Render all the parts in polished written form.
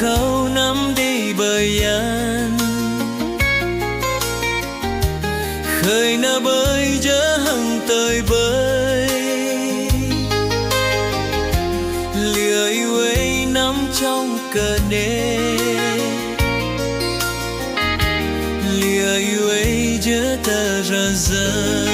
khâu nắm đi bơi an khơi na bơi chớ hằng tơi bơi lười quê nắm trong cờ đê lười quê chớ tờ ra giờ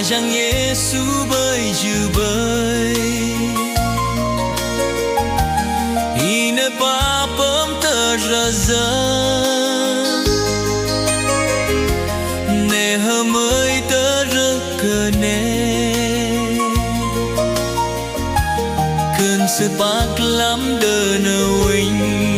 Gajang Yesu bơi ju bơi ine pa pom tơ ra giờ ne hơ mới tơ rơ cơ ne cơn sự bạc lắm đờ nơ winh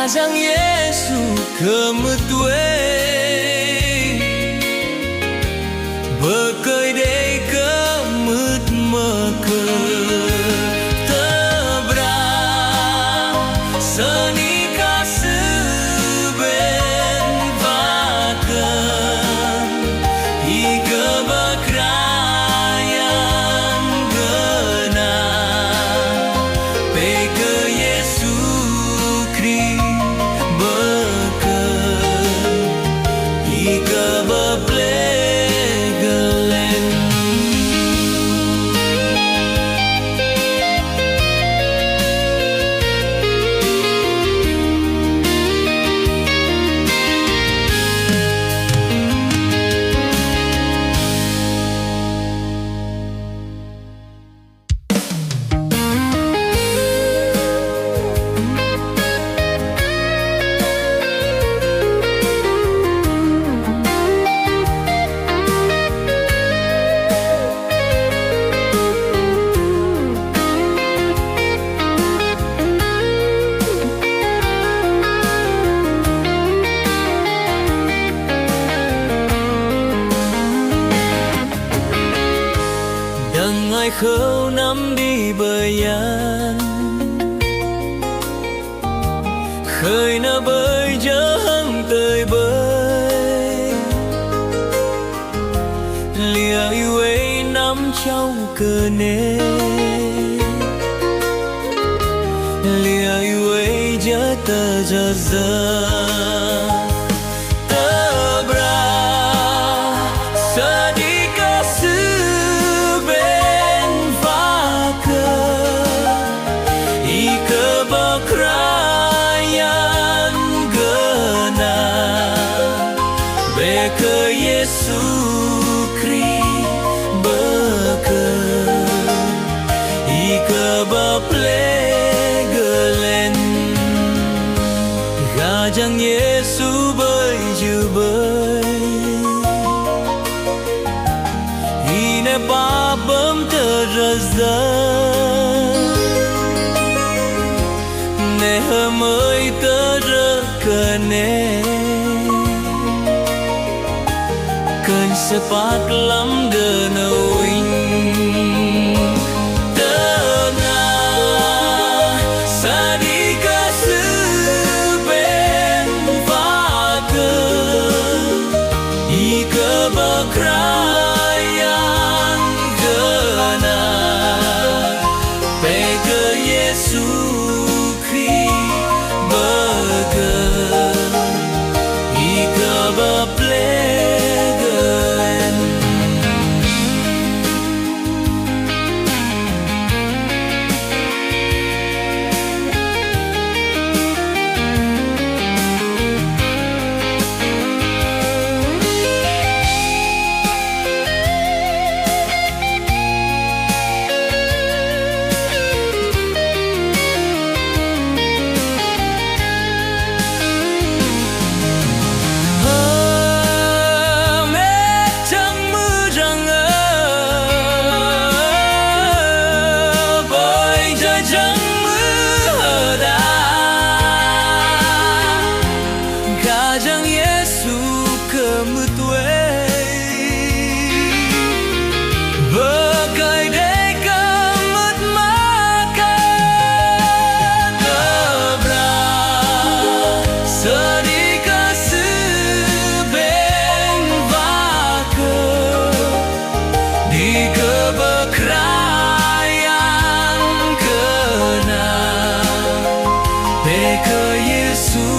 Gajang Yesu kemutue Bekoi dei kemut meke Tebra seni kasih ben vaken Ike bekrayan gena Peke Yesu Kri Ai khâu nắm đi bơi an khơi na bơi chớ hăng tơi bơi lìa yêu ấy nắm trong cờ nê lìa yêu ấy chớ tờ giờ giờ Beke Yesu Kri beke Ike baple gelen Gajang Yesu bơi ju bơi Ine pa bom tơ ra giờ Ne hơ mới tơ rơ cơ ne Cơn sepak lắm đờ nâu kebekrayan kena Peke Yesu Kri begen Ika beplegen Kajang Yesu kemutuai Bekai deka mut makan Kebra sedika sebeng vake Di kebekrayan kena Beke Yesu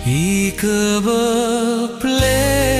Ika beplegen